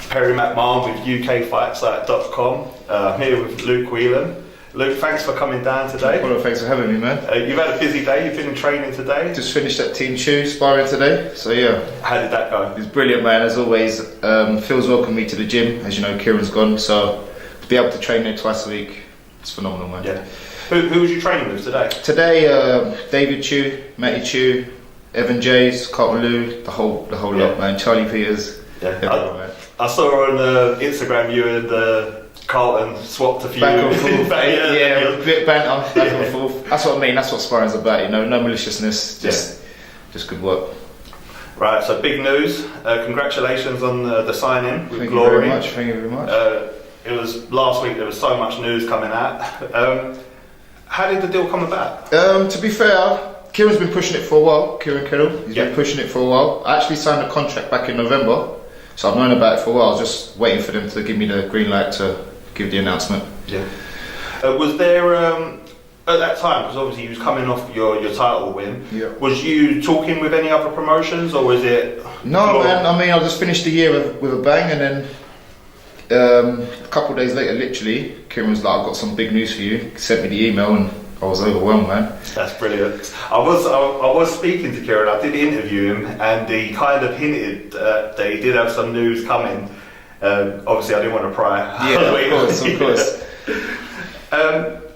Perry McMahon with UKFightSite.com. I'm here with Luke Whelan. Luke, thanks for coming down today. Well, thanks for having me, man. You've had a busy day. You've been in training today. Just finished that Team Chew sparring today, so yeah. How did that go? It's brilliant, man, as always. Phil's welcomed me to the gym. As you know, Kieran's gone, so to be able to train there twice a week, it's phenomenal, man. Yeah. Who was you training with today? Today, David Chew, Matty Chew, Evan Jays, Carlton Lou, the whole lot, man. Charlie Peters, everyone, man. I saw on Instagram you and Carlton swapped a few. Back and forth, yeah, a bit banter, back and forth. That's what I mean. That's what sparring's about, you know. No maliciousness, just good work. Right. So big news. Congratulations on the signing with Thank Glory. you very much. Thank you very much. It was last week. There was so much news coming out. How did the deal come about? To be fair, Kieran's been pushing it for a while. Kieran Kettle, he's been pushing it for a while. I actually signed a contract back in November, so I've known about it for a while. I was just waiting for them to give me the green light to give the announcement. Yeah. Was there at that time, because obviously you was coming off your title win, was you talking with any other promotions, or was it? No, man. I mean, I just finished the year with a bang, and then a couple of days later, literally, Kieran was like, "I've got some big news for you." He sent me the email, and I was overwhelmed, man. That's brilliant. I was speaking to Kieran. I did interview him, and he kind of hinted that he did have some news coming. Obviously, I didn't want to pry. Yeah, of course.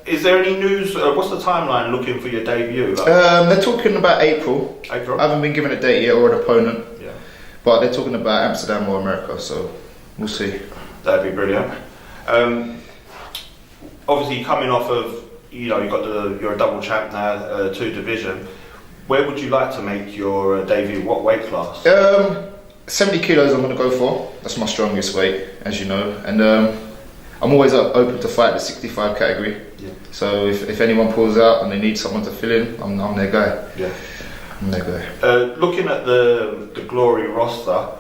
Is there any news? What's the timeline looking for your debut? They're talking about April. April. I haven't been given a date yet or an opponent. Yeah. But they're talking about Amsterdam or America, so we'll see. That'd be brilliant. Obviously, coming off of, you're a double champ now, 2 division. Where would you like to make your debut? What weight class? 70 kilos I'm going to go for. That's my strongest weight, as you know. And I'm always open to fight the 65 category. Yeah. So if anyone pulls out and they need someone to fill in, I'm their guy. Yeah. I'm their guy. Looking at the Glory roster,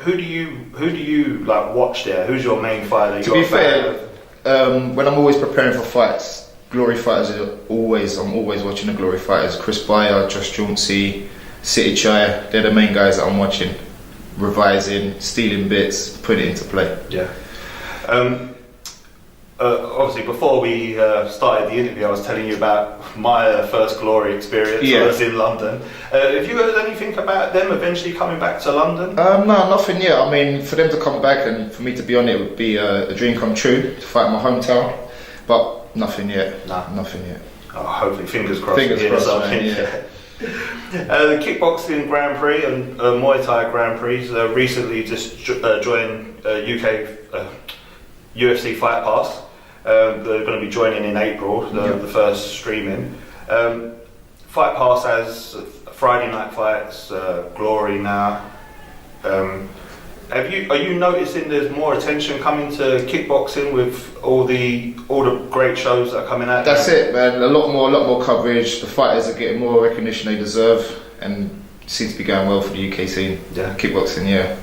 who do you like watch there? Who's your main fighter? To be fair, when I'm always preparing for fights, Glory fighters I'm always watching the Glory fighters. Chris Byer, Josh Chauncey, City Chai, they're the main guys that I'm watching. Revising, stealing bits, putting it into play. Yeah. Obviously, before we started the interview, I was telling you about my first Glory experience. I was in London. Have you heard anything about them eventually coming back to London? No, nothing yet. I mean, for them to come back and for me to be on it would be a dream come true, to fight in my hometown. But nothing yet. No. Nothing yet. Oh, hopefully, fingers crossed. Fingers crossed, man, yeah. The Kickboxing Grand Prix and Muay Thai Grand Prix recently just joined UFC Fight Pass. They're going to be joining in April, the first streaming. Fight Pass has Friday night fights, Glory now. Are you noticing there's more attention coming to kickboxing with all the great shows that are coming out? That's it, man. A lot more coverage. The fighters are getting more recognition they deserve, and it seems to be going well for the UK scene. Yeah, kickboxing. Yeah.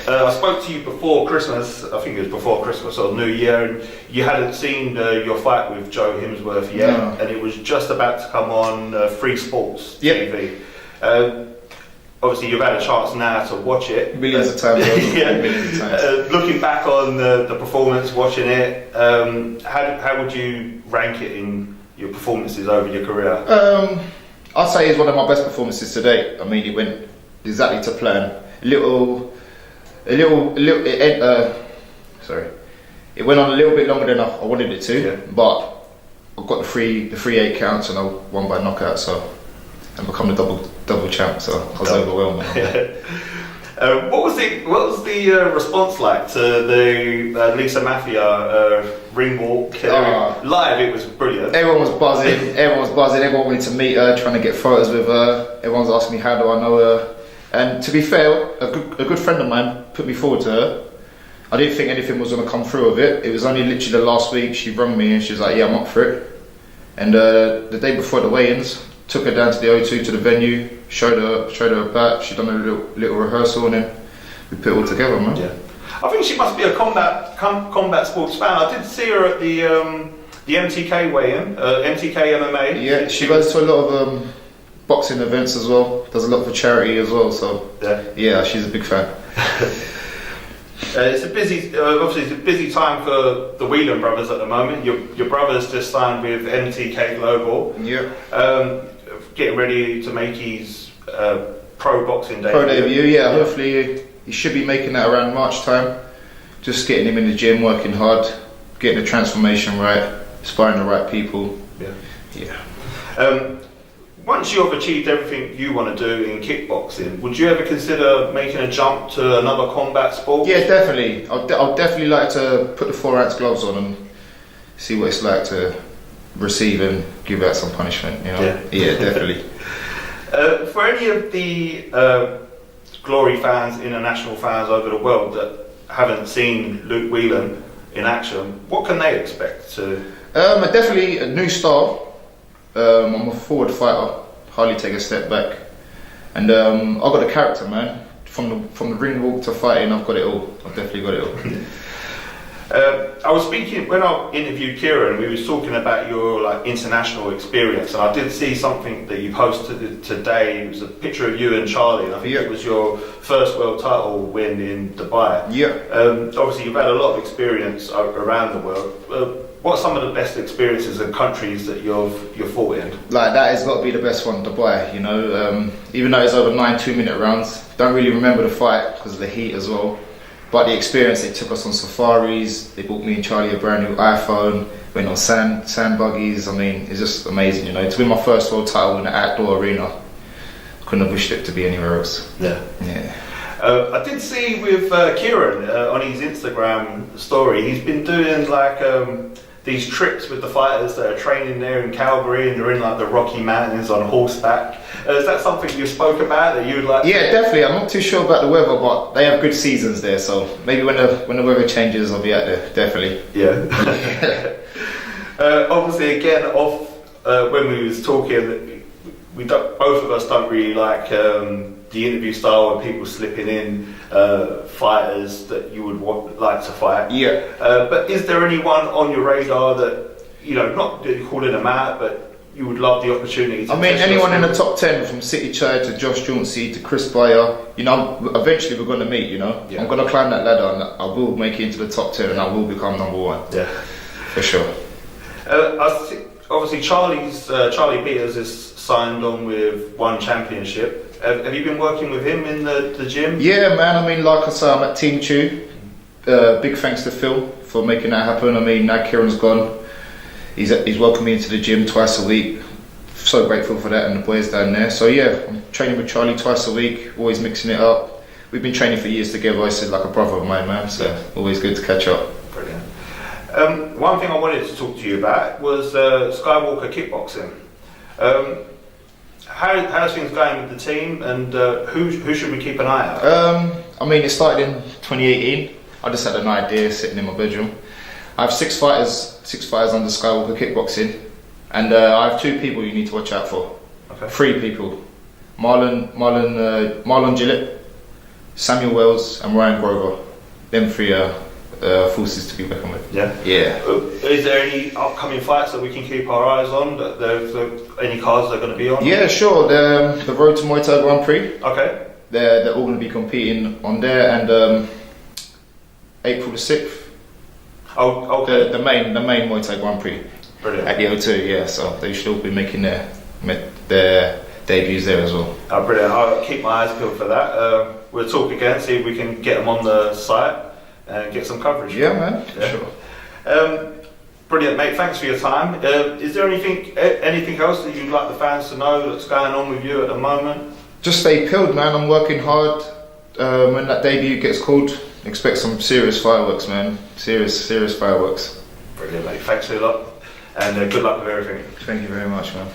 I spoke to you before Christmas. I think it was before Christmas or New Year, and you hadn't seen your fight with Joe Hemsworth yet, and it was just about to come on Free Sports TV. Obviously, you've had a chance now to watch it. Millions of times. Millions of times. Looking back on the performance, watching it, how would you rank it in your performances over your career? I'd say it's one of my best performances to date. I mean, it went exactly to plan. It went on a little bit longer than I wanted it to, but I got the three 8 counts and I won by knockout, so and become the double champ. So I was overwhelmed. What was the response like to the Lisa Mafia ring walk? Live, it was brilliant. Everyone was buzzing. Everyone wanted to meet her, trying to get photos with her. Everyone's asking me, how do I know her? And to be fair, a good friend of mine put me forward to her. I didn't think anything was going to come through of it. It was only literally the last week she rang me and she was like, yeah, I'm up for it. And the day before the weigh-ins, took her down to the O2 to the venue, showed her about. She'd done a little rehearsal and then we put it all together, man. Yeah. I think she must be a combat sports fan. I did see her at the MTK weigh-in, MTK MMA. Yeah, she goes to a lot of boxing events as well. Does a lot for charity as well. So yeah, she's a big fan. It's a busy, obviously it's a busy time for the Whelan brothers at the moment. Your brother's just signed with MTK Global. Yeah. Getting ready to make his pro boxing debut. Pro debut, yeah. Hopefully he should be making that around March time. Just getting him in the gym, working hard, getting the transformation right, sparring the right people. Yeah. Once you've achieved everything you want to do in kickboxing, would you ever consider making a jump to another combat sport? Yeah, definitely. I'd definitely like to put the 4-ounce gloves on and see what it's like to receive and give out some punishment, you know? Yeah, definitely. For any of the Glory fans, international fans over the world that haven't seen Luke Whelan in action, what can they expect to? Definitely a new style. I'm a forward fighter, hardly take a step back, and I've got a character, man. From the ring walk to fighting, I've got it all. I've definitely got it all. I was speaking when I interviewed Kieran. We was talking about your international experience, and I did see something that you posted today. It was a picture of you and Charlie, and I think it was your first world title win in Dubai. Yeah. Obviously, you've had a lot of experience around the world. What are some of the best experiences and countries that you've fought in? Like that has got to be the best one, Dubai. You know, even though it's over 9 2-minute rounds, don't really remember the fight because of the heat as well. But the experience, they took us on safaris. They bought me and Charlie a brand new iPhone. Went on sand buggies. I mean, it's just amazing. You know, to win my first world title in an outdoor arena, couldn't have wished it to be anywhere else. Yeah. I did see with Kieran on his Instagram story, he's been doing these trips with the fighters that are training there in Calgary, and they're in the Rocky Mountains on horseback. Is that something you spoke about that you would like? Yeah, definitely. I'm not too sure about the weather, but they have good seasons there, so maybe when the weather changes, I'll be out there. Definitely. Yeah. Obviously, again, when we was talking, both of us don't really like the interview style where people slipping in fighters that you would like to fight. Yeah. But is there anyone on your radar that, not that you're calling them out, but you would love the opportunity to anyone in the top 10, from City Chai to Josh Jauncey to Chris Bayer, eventually we're going to meet, Yeah. I'm going to climb that ladder and I will make it into the top 10 and I will become number 1. Yeah. For sure. Obviously Charlie Peters is signed on with One Championship. Have you been working with him in the gym? Yeah, man. Like I say, I'm at Team Chew. Big thanks to Phil for making that happen. Now Kieran's gone. He's welcomed me into the gym twice a week. So grateful for that, and the boys down there. So yeah, I'm training with Charlie twice a week. Always mixing it up. We've been training for years together. He's like a brother of mine, man. So always good to catch up. Brilliant. One thing I wanted to talk to you about was Skywalker Kickboxing. How's things going with the team, and who should we keep an eye out? It started in 2018. I just had an idea sitting in my bedroom. I have six fighters under Skywalker Kickboxing, and I have 2 people you need to watch out for. Okay. 3 people: Marlon Gillett, Samuel Wells, and Ryan Grover. Them 3 are forces to be reckoned with. Yeah. Is there any upcoming fights that we can keep our eyes on? Any cards that are going to be on? Yeah, sure. The Road to Muay Thai Grand Prix. Okay. They're all going to be competing on there, and April the 6th. Oh, okay. The main Muay Thai Grand Prix. Brilliant. At the O2, yeah. So they should all be making their debuts there as well. Oh, brilliant. I'll keep my eyes peeled for that. We'll talk again, see if we can get them on the site and get some coverage. Yeah, man. Yeah. Sure. Brilliant, mate. Thanks for your time. Is there anything else that you'd like the fans to know that's going on with you at the moment? Just stay peeled, man. I'm working hard. When that debut gets called, expect some serious fireworks, man. Serious fireworks. Brilliant, mate. Thanks a lot, and good luck with everything. Thank you very much, man.